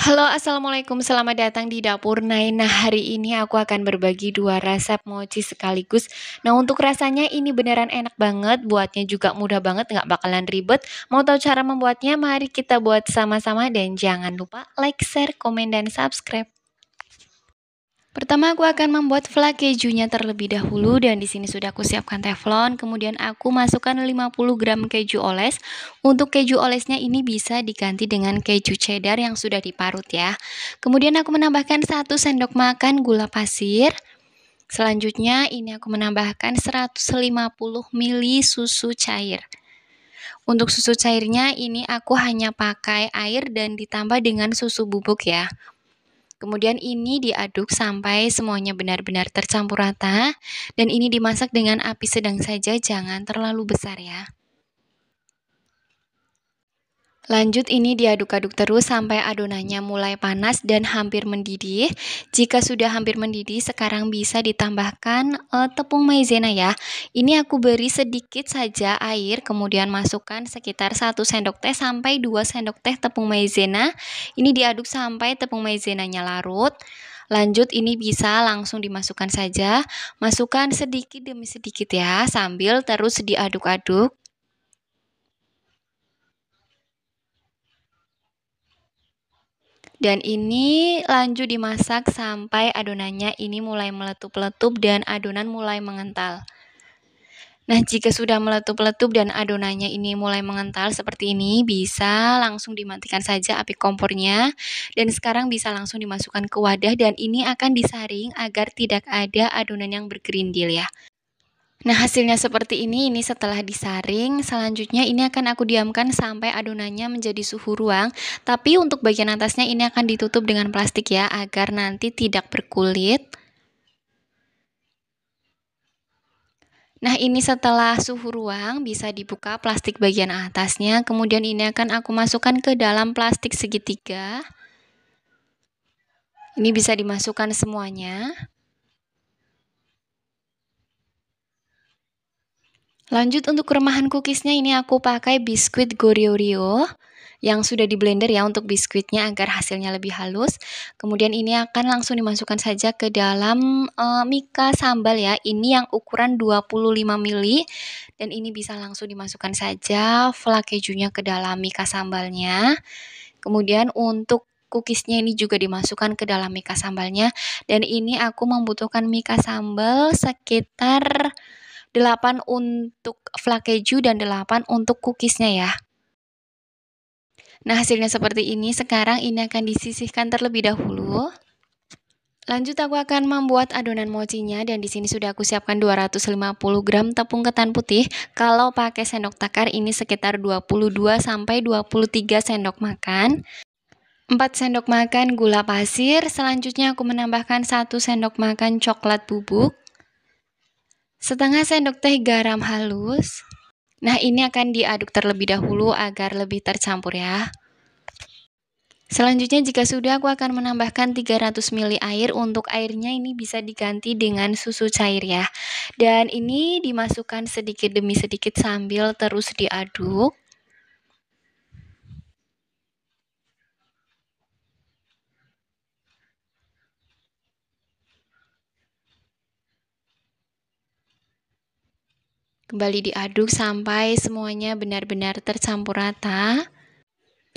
Halo, assalamualaikum. Selamat datang di dapur Nai. Nah, hari ini aku akan berbagi dua resep mochi sekaligus. Nah, untuk rasanya ini beneran enak banget, buatnya juga mudah banget, nggak bakalan ribet. Mau tahu cara membuatnya? Mari kita buat sama-sama dan jangan lupa like, share, komen, dan subscribe. Pertama aku akan membuat flak kejunya terlebih dahulu dan di sini sudah aku siapkan teflon. Kemudian aku masukkan 50 gram keju oles. Untuk keju olesnya ini bisa diganti dengan keju cheddar yang sudah diparut ya. Kemudian aku menambahkan 1 sendok makan gula pasir. Selanjutnya ini aku menambahkan 150 ml susu cair. Untuk susu cairnya ini aku hanya pakai air dan ditambah dengan susu bubuk ya. Kemudian ini diaduk sampai semuanya benar-benar tercampur rata dan ini dimasak dengan api sedang saja, jangan terlalu besar ya. Lanjut ini diaduk-aduk terus sampai adonannya mulai panas dan hampir mendidih. Jika sudah hampir mendidih, sekarang bisa ditambahkan tepung maizena ya. Ini aku beri sedikit saja air, kemudian masukkan sekitar 1 sendok teh sampai 2 sendok teh tepung maizena. Ini diaduk sampai tepung maizenanya larut. Lanjut ini bisa langsung dimasukkan saja. Masukkan sedikit demi sedikit ya, sambil terus diaduk-aduk. Dan ini lanjut dimasak sampai adonannya ini mulai meletup-letup dan adonan mulai mengental. Nah, jika sudah meletup-letup dan adonannya ini mulai mengental seperti ini, bisa langsung dimatikan saja api kompornya. Dan sekarang bisa langsung dimasukkan ke wadah dan ini akan disaring agar tidak ada adonan yang bergerindil ya. Nah, hasilnya seperti ini setelah disaring. Selanjutnya ini akan aku diamkan sampai adonannya menjadi suhu ruang. Tapi untuk bagian atasnya ini akan ditutup dengan plastik ya, agar nanti tidak berkulit. Nah, ini setelah suhu ruang bisa dibuka plastik bagian atasnya. Kemudian ini akan aku masukkan ke dalam plastik segitiga. Ini bisa dimasukkan semuanya. Lanjut untuk remahan cookiesnya ini aku pakai biskuit Goryeo yang sudah di blender ya untuk biskuitnya agar hasilnya lebih halus. Kemudian ini akan langsung dimasukkan saja ke dalam mika sambal ya. Ini yang ukuran 25 ml dan ini bisa langsung dimasukkan saja flak kejunya ke dalam mika sambalnya. Kemudian untuk cookiesnya ini juga dimasukkan ke dalam mika sambalnya dan ini aku membutuhkan mika sambal sekitar 8 untuk flak keju dan 8 untuk cookiesnya ya. Nah, hasilnya seperti ini. Sekarang ini akan disisihkan terlebih dahulu. Lanjut aku akan membuat adonan mochinya dan di sini sudah aku siapkan 250 gram tepung ketan putih. Kalau pakai sendok takar ini sekitar 22 sampai 23 sendok makan. 4 sendok makan gula pasir. Selanjutnya aku menambahkan 1 sendok makan coklat bubuk. Setengah sendok teh garam halus. Nah, ini akan diaduk terlebih dahulu agar lebih tercampur ya. Selanjutnya jika sudah aku akan menambahkan 300 ml air. Untuk airnya ini bisa diganti dengan susu cair ya. Dan ini dimasukkan sedikit demi sedikit sambil terus diaduk. Kembali diaduk sampai semuanya benar-benar tercampur rata.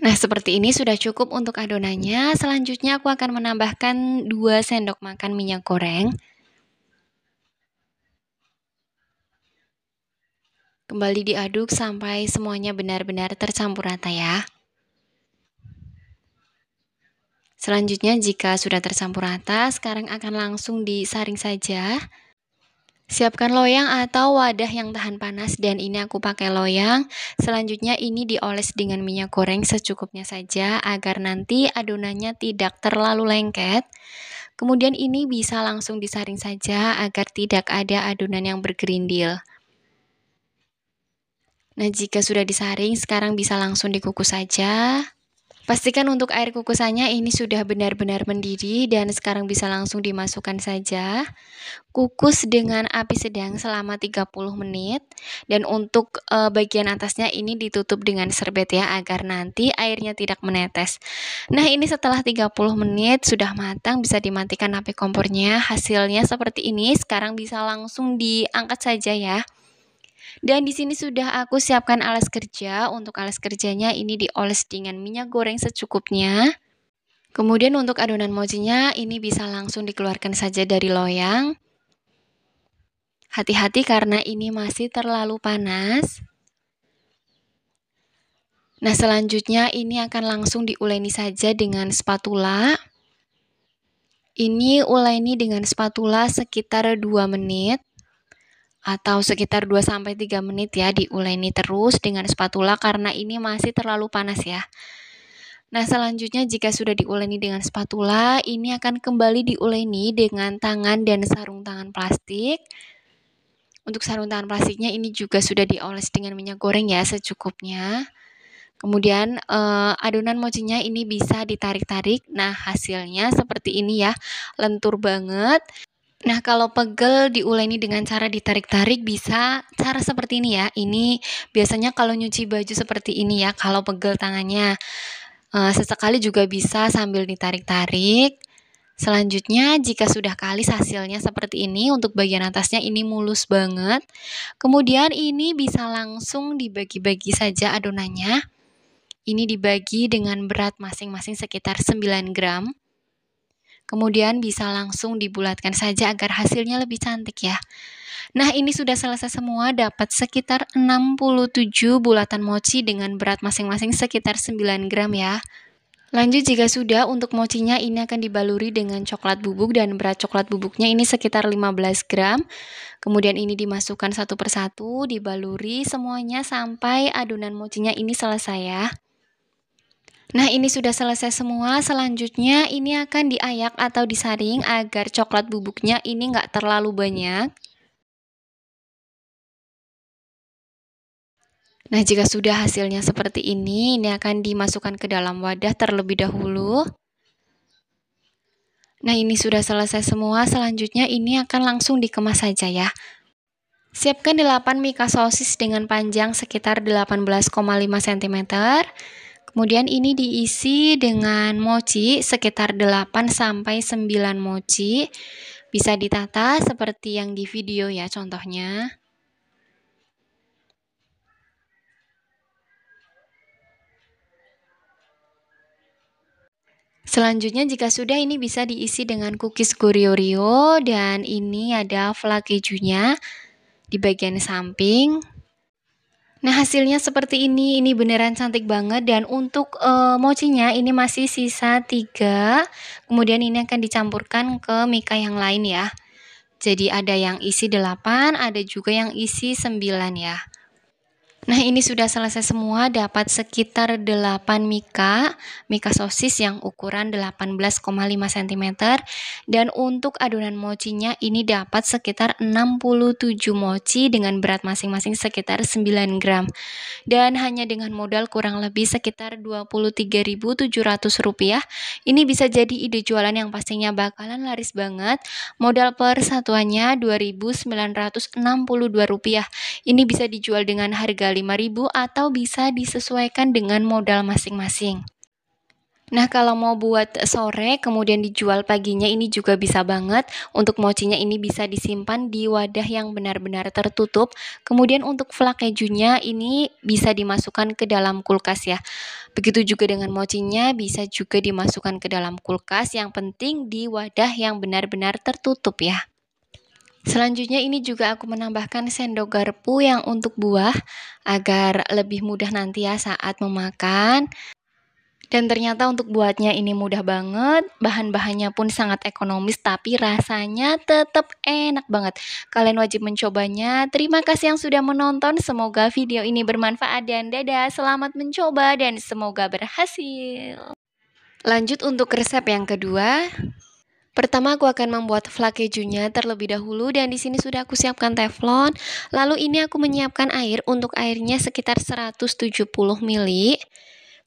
Nah, seperti ini sudah cukup untuk adonannya. Selanjutnya aku akan menambahkan 2 sendok makan minyak goreng. Kembali diaduk sampai semuanya benar-benar tercampur rata ya. Selanjutnya jika sudah tercampur rata, sekarang akan langsung disaring saja. Siapkan loyang atau wadah yang tahan panas dan ini aku pakai loyang. Selanjutnya ini dioles dengan minyak goreng secukupnya saja agar nanti adonannya tidak terlalu lengket. Kemudian ini bisa langsung disaring saja agar tidak ada adonan yang bergerindil. Nah, jika sudah disaring, sekarang bisa langsung dikukus saja. Pastikan untuk air kukusannya ini sudah benar-benar mendidih dan sekarang bisa langsung dimasukkan saja. Kukus dengan api sedang selama 30 menit dan untuk bagian atasnya ini ditutup dengan serbet ya agar nanti airnya tidak menetes. Nah, ini setelah 30 menit sudah matang, bisa dimatikan api kompornya. Hasilnya seperti ini. Sekarang bisa langsung diangkat saja ya. Dan di sini sudah aku siapkan alas kerja. Untuk alas kerjanya ini dioles dengan minyak goreng secukupnya. Kemudian untuk adonan mochinya ini bisa langsung dikeluarkan saja dari loyang. Hati-hati karena ini masih terlalu panas. Nah, selanjutnya ini akan langsung diuleni saja dengan spatula. Ini uleni dengan spatula sekitar 2 menit. Atau sekitar 2-3 menit ya, diuleni terus dengan spatula karena ini masih terlalu panas ya. Nah, selanjutnya jika sudah diuleni dengan spatula, ini akan kembali diuleni dengan tangan dan sarung tangan plastik. Untuk sarung tangan plastiknya ini juga sudah dioles dengan minyak goreng ya secukupnya. Kemudian adonan mochinya ini bisa ditarik-tarik. Nah, hasilnya seperti ini ya, lentur banget. Nah, kalau pegel diuleni dengan cara ditarik-tarik bisa cara seperti ini ya. Ini biasanya kalau nyuci baju seperti ini ya, kalau pegel tangannya. Sesekali juga bisa sambil ditarik-tarik. Selanjutnya, jika sudah kalis hasilnya seperti ini, untuk bagian atasnya ini mulus banget. Kemudian ini bisa langsung dibagi-bagi saja adonannya. Ini dibagi dengan berat masing-masing sekitar 9 gram. Kemudian bisa langsung dibulatkan saja agar hasilnya lebih cantik ya. Nah, ini sudah selesai semua, dapat sekitar 67 bulatan mochi dengan berat masing-masing sekitar 9 gram ya. Lanjut jika sudah, untuk mochinya ini akan dibaluri dengan coklat bubuk dan berat coklat bubuknya ini sekitar 15 gram. Kemudian ini dimasukkan satu persatu, dibaluri semuanya sampai adonan mochinya ini selesai ya. Nah, ini sudah selesai semua. Selanjutnya ini akan diayak atau disaring agar coklat bubuknya ini nggak terlalu banyak. Nah, jika sudah hasilnya seperti ini akan dimasukkan ke dalam wadah terlebih dahulu. Nah, ini sudah selesai semua. Selanjutnya ini akan langsung dikemas saja ya. Siapkan 8 mika sosis dengan panjang sekitar 18,5 cm. Kemudian ini diisi dengan mochi sekitar 8-9 mochi. Bisa ditata seperti yang di video ya contohnya. Selanjutnya jika sudah ini bisa diisi dengan cookies Goryo dan ini ada flan kejunya di bagian samping. Nah, hasilnya seperti ini beneran cantik banget dan untuk mochinya ini masih sisa 3. Kemudian ini akan dicampurkan ke mika yang lain ya. Jadi ada yang isi 8, ada juga yang isi 9 ya. Nah, ini sudah selesai semua, dapat sekitar 8 mika sosis yang ukuran 18,5 cm. Dan untuk adonan mochinya ini dapat sekitar 67 mochi dengan berat masing-masing sekitar 9 gram. Dan hanya dengan modal kurang lebih sekitar Rp23.700. Ini bisa jadi ide jualan yang pastinya bakalan laris banget. Modal per satuannya Rp2.962. Ini bisa dijual dengan harga Rp5.000 atau bisa disesuaikan dengan modal masing-masing. Nah, kalau mau buat sore kemudian dijual paginya ini juga bisa banget. Untuk mochinya ini bisa disimpan di wadah yang benar-benar tertutup. Kemudian untuk flan kejunya ini bisa dimasukkan ke dalam kulkas ya. Begitu juga dengan mochinya bisa juga dimasukkan ke dalam kulkas. Yang penting di wadah yang benar-benar tertutup ya. Selanjutnya ini juga aku menambahkan sendok garpu yang untuk buah agar lebih mudah nanti ya saat memakan. Dan ternyata untuk buatnya ini mudah banget, bahan-bahannya pun sangat ekonomis tapi rasanya tetap enak banget. Kalian wajib mencobanya. Terima kasih yang sudah menonton, semoga video ini bermanfaat dan dadah, selamat mencoba dan semoga berhasil. Lanjut untuk resep yang kedua. Pertama aku akan membuat flan kejunya terlebih dahulu dan di sini sudah aku siapkan teflon. Lalu ini aku menyiapkan air, untuk airnya sekitar 170 ml.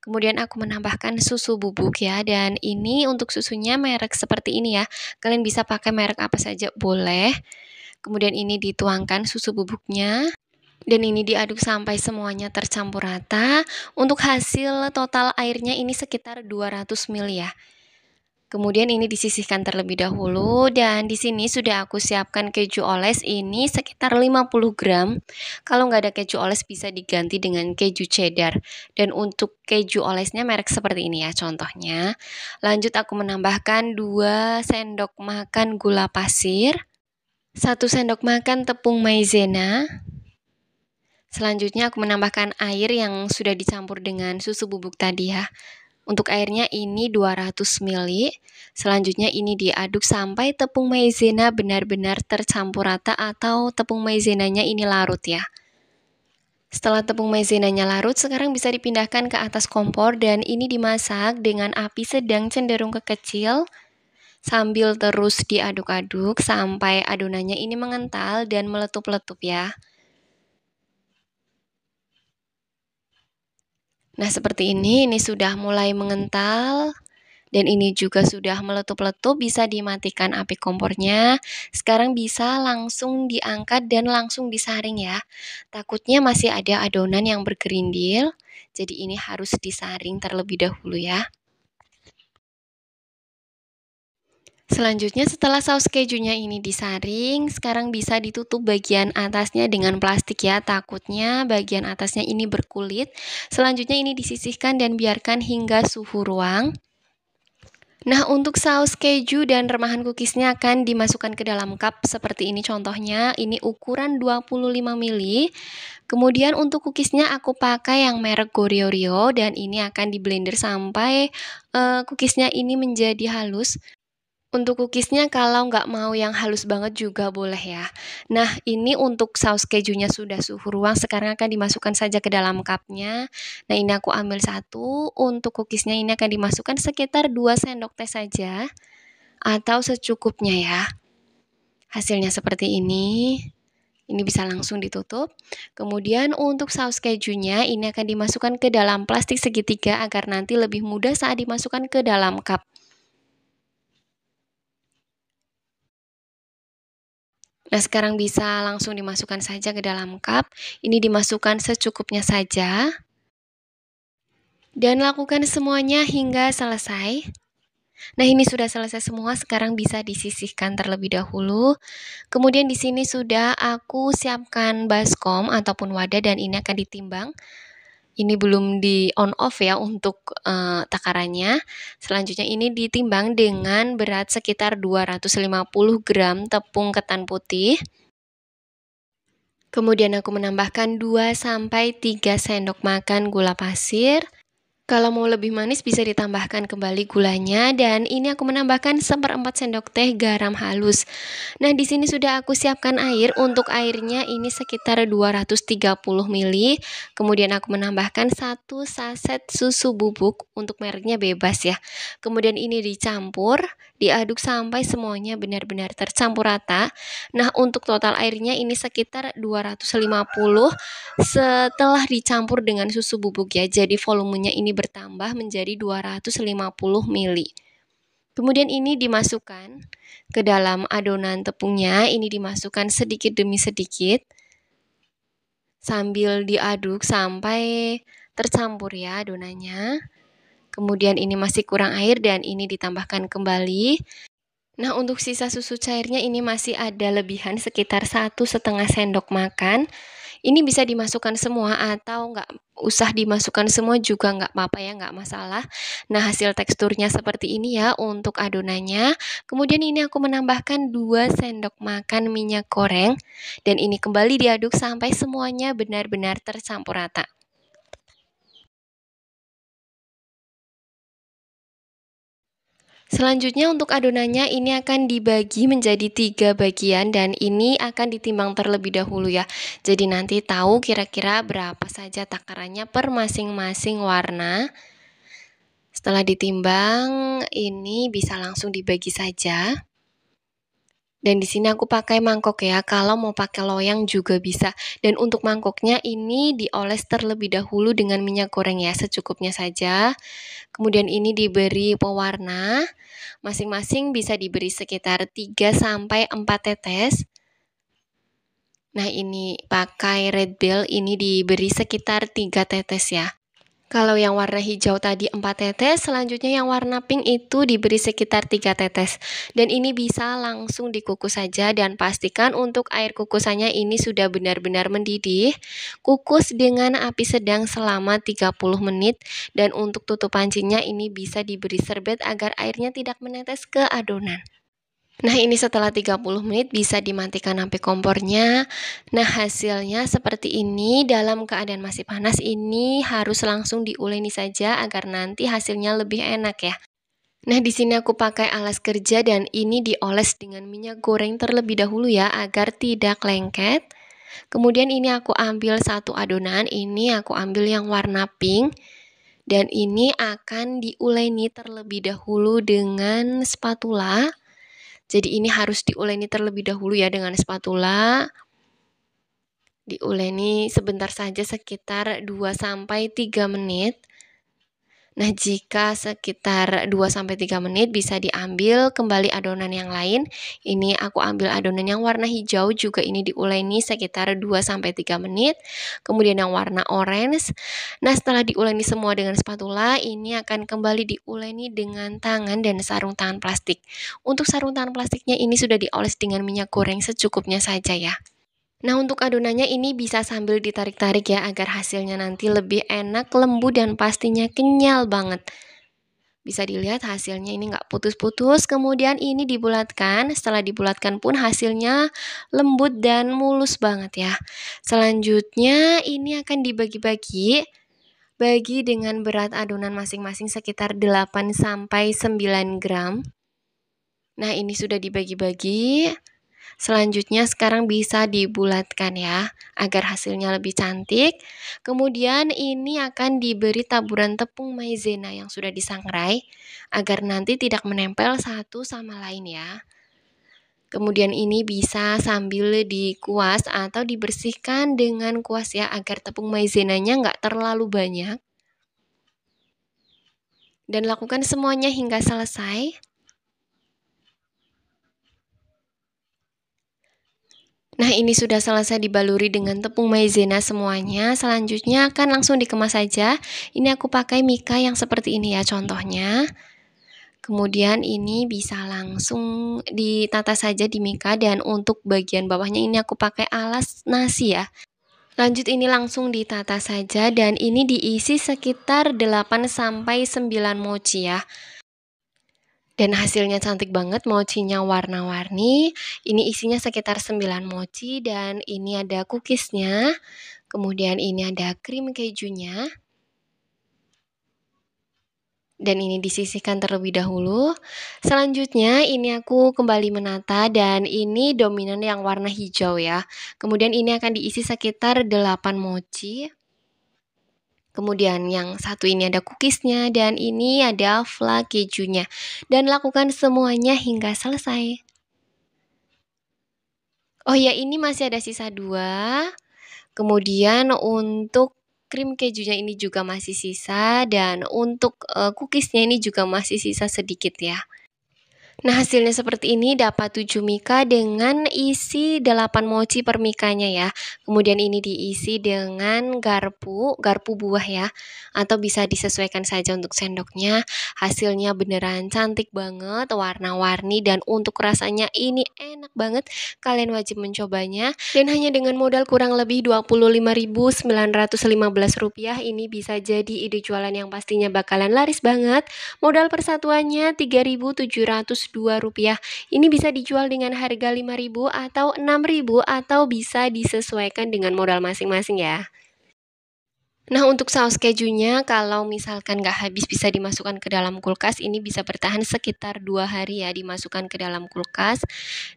Kemudian aku menambahkan susu bubuk ya, dan ini untuk susunya merek seperti ini ya. Kalian bisa pakai merek apa saja boleh. Kemudian ini dituangkan susu bubuknya. Dan ini diaduk sampai semuanya tercampur rata. Untuk hasil total airnya ini sekitar 200 ml ya. Kemudian ini disisihkan terlebih dahulu, dan di sini sudah aku siapkan keju oles ini sekitar 50 gram. Kalau nggak ada keju oles bisa diganti dengan keju cheddar. Dan untuk keju olesnya merek seperti ini ya contohnya. Lanjut aku menambahkan 2 sendok makan gula pasir, 1 sendok makan tepung maizena. Selanjutnya aku menambahkan air yang sudah dicampur dengan susu bubuk tadi ya. Untuk airnya ini 200 ml. Selanjutnya ini diaduk sampai tepung maizena benar-benar tercampur rata atau tepung maizenanya ini larut ya. Setelah tepung maizenanya larut, sekarang bisa dipindahkan ke atas kompor dan ini dimasak dengan api sedang cenderung ke kecil sambil terus diaduk-aduk sampai adonannya ini mengental dan meletup-letup ya. Nah, seperti ini sudah mulai mengental dan ini juga sudah meletup-letup, bisa dimatikan api kompornya. Sekarang bisa langsung diangkat dan langsung disaring ya. Takutnya masih ada adonan yang bergerindil, jadi ini harus disaring terlebih dahulu ya. Selanjutnya setelah saus kejunya ini disaring, sekarang bisa ditutup bagian atasnya dengan plastik ya, takutnya bagian atasnya ini berkulit. Selanjutnya ini disisihkan dan biarkan hingga suhu ruang. Nah, untuk saus keju dan remahan cookiesnya akan dimasukkan ke dalam cup seperti ini contohnya. Ini ukuran 25 ml. Kemudian untuk cookiesnya aku pakai yang merek Goryeo dan ini akan di blender sampai cookiesnya ini menjadi halus. Untuk cookiesnya kalau nggak mau yang halus banget juga boleh ya. Nah, ini untuk saus kejunya sudah suhu ruang, sekarang akan dimasukkan saja ke dalam cupnya. Nah, ini aku ambil satu. Untuk cookiesnya ini akan dimasukkan sekitar 2 sendok teh saja atau secukupnya ya. Hasilnya seperti ini. Ini bisa langsung ditutup. Kemudian untuk saus kejunya ini akan dimasukkan ke dalam plastik segitiga agar nanti lebih mudah saat dimasukkan ke dalam cup. Nah, sekarang bisa langsung dimasukkan saja ke dalam cup. Ini dimasukkan secukupnya saja. Dan lakukan semuanya hingga selesai. Nah, ini sudah selesai semua, sekarang bisa disisihkan terlebih dahulu. Kemudian di sini sudah aku siapkan baskom ataupun wadah dan ini akan ditimbang. Ini belum di on off ya untuk takarannya. Selanjutnya ini ditimbang dengan berat sekitar 250 gram tepung ketan putih. Kemudian aku menambahkan 2-3 sendok makan gula pasir. Kalau mau lebih manis bisa ditambahkan kembali gulanya, dan ini aku menambahkan 1/4 sendok teh garam halus. Nah, di sini sudah aku siapkan air. Untuk airnya ini sekitar 230 ml. Kemudian aku menambahkan 1 saset susu bubuk, untuk mereknya bebas ya. Kemudian ini dicampur, diaduk sampai semuanya benar-benar tercampur rata. Nah, untuk total airnya ini sekitar 250 setelah dicampur dengan susu bubuk ya. Jadi volumenya ini bertambah menjadi 250 ml. Kemudian ini dimasukkan ke dalam adonan tepungnya, ini dimasukkan sedikit demi sedikit sambil diaduk sampai tercampur ya adonannya. Kemudian ini masih kurang air dan ini ditambahkan kembali. Nah, untuk sisa susu cairnya ini masih ada lebihan sekitar 1,5 sendok makan. Ini bisa dimasukkan semua atau nggak usah dimasukkan semua juga nggak apa-apa ya, nggak masalah. Nah, hasil teksturnya seperti ini ya untuk adonannya. Kemudian ini aku menambahkan 2 sendok makan minyak goreng. Dan ini kembali diaduk sampai semuanya benar-benar tercampur rata. Selanjutnya untuk adonannya ini akan dibagi menjadi 3 bagian dan ini akan ditimbang terlebih dahulu ya. Jadi nanti tahu kira-kira berapa saja takarannya per masing-masing warna. Setelah ditimbang, ini bisa langsung dibagi saja. Dan di sini aku pakai mangkok ya, kalau mau pakai loyang juga bisa. Dan untuk mangkoknya ini dioles terlebih dahulu dengan minyak goreng ya, secukupnya saja. Kemudian ini diberi pewarna, masing-masing bisa diberi sekitar 3 sampai 4 tetes. Nah, ini pakai Red Bell ini diberi sekitar 3 tetes ya. Kalau yang warna hijau tadi 4 tetes, selanjutnya yang warna pink itu diberi sekitar 3 tetes. Dan ini bisa langsung dikukus saja dan pastikan untuk air kukusannya ini sudah benar-benar mendidih. Kukus dengan api sedang selama 30 menit dan untuk tutup pancinya ini bisa diberi serbet agar airnya tidak menetes ke adonan. Nah, ini setelah 30 menit bisa dimatikan api kompornya. Nah, hasilnya seperti ini. Dalam keadaan masih panas ini harus langsung diuleni saja agar nanti hasilnya lebih enak ya. Nah, di sini aku pakai alas kerja dan ini dioles dengan minyak goreng terlebih dahulu ya agar tidak lengket. Kemudian ini aku ambil satu adonan, ini aku ambil yang warna pink. Dan ini akan diuleni terlebih dahulu dengan spatula. Jadi ini harus diuleni terlebih dahulu ya dengan spatula. Diuleni sebentar saja sekitar 2 sampai 3 menit. Nah, jika sekitar 2 sampai 3 menit bisa diambil kembali adonan yang lain. Ini aku ambil adonan yang warna hijau juga ini diuleni sekitar 2 sampai 3 menit. Kemudian yang warna orange. Nah, setelah diuleni semua dengan spatula, ini akan kembali diuleni dengan tangan dan sarung tangan plastik. Untuk sarung tangan plastiknya ini sudah dioles dengan minyak goreng secukupnya saja ya. Nah, untuk adonannya ini bisa sambil ditarik-tarik ya agar hasilnya nanti lebih enak, lembut dan pastinya kenyal banget. Bisa dilihat hasilnya ini nggak putus-putus, kemudian ini dibulatkan. Setelah dibulatkan pun hasilnya lembut dan mulus banget ya. Selanjutnya ini akan dibagi-bagi. Bagi dengan berat adonan masing-masing sekitar 8 sampai 9 gram. Nah, ini sudah dibagi-bagi. Selanjutnya sekarang bisa dibulatkan ya, agar hasilnya lebih cantik. Kemudian ini akan diberi taburan tepung maizena yang sudah disangrai, agar nanti tidak menempel satu sama lain ya. Kemudian ini bisa sambil dikuas atau dibersihkan dengan kuas ya, agar tepung maizenanya nggak terlalu banyak. Dan lakukan semuanya hingga selesai. Nah, ini sudah selesai dibaluri dengan tepung maizena semuanya. Selanjutnya akan langsung dikemas saja. Ini aku pakai mika yang seperti ini ya contohnya. Kemudian ini bisa langsung ditata saja di mika dan untuk bagian bawahnya ini aku pakai alas nasi ya. Lanjut ini langsung ditata saja dan ini diisi sekitar 8 sampai 9 mochi ya. Dan hasilnya cantik banget, mochinya warna-warni. Ini isinya sekitar 9 mochi dan ini ada cookiesnya. Kemudian ini ada krim kejunya. Dan ini disisihkan terlebih dahulu. Selanjutnya ini aku kembali menata dan ini dominan yang warna hijau ya. Kemudian ini akan diisi sekitar 8 mochi. Kemudian yang satu ini ada cookiesnya dan ini ada fla kejunya. Dan lakukan semuanya hingga selesai. Oh ya, ini masih ada sisa 2. Kemudian untuk krim kejunya ini juga masih sisa dan untuk cookiesnya ini juga masih sisa sedikit ya. Nah, hasilnya seperti ini, dapat 7 mika dengan isi 8 mochi per mikanya ya. Kemudian ini diisi dengan garpu buah ya. Atau bisa disesuaikan saja untuk sendoknya. Hasilnya beneran cantik banget, warna-warni dan untuk rasanya ini enak banget. Kalian wajib mencobanya. Dan hanya dengan modal kurang lebih Rp25.915 ini bisa jadi ide jualan yang pastinya bakalan laris banget. Modal persatuannya Rp3.702. Ini bisa dijual dengan harga Rp5.000 atau Rp6.000 atau bisa disesuaikan dengan modal masing-masing ya. Nah, untuk saus kejunya kalau misalkan nggak habis bisa dimasukkan ke dalam kulkas, ini bisa bertahan sekitar 2 hari ya dimasukkan ke dalam kulkas.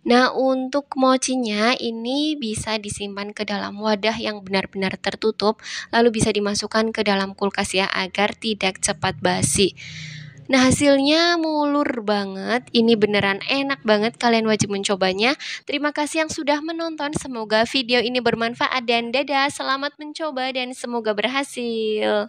Nah, untuk mochinya ini bisa disimpan ke dalam wadah yang benar-benar tertutup, lalu bisa dimasukkan ke dalam kulkas ya agar tidak cepat basi. Nah, hasilnya mulur banget, ini beneran enak banget, kalian wajib mencobanya. Terima kasih yang sudah menonton, semoga video ini bermanfaat dan dadah, selamat mencoba dan semoga berhasil.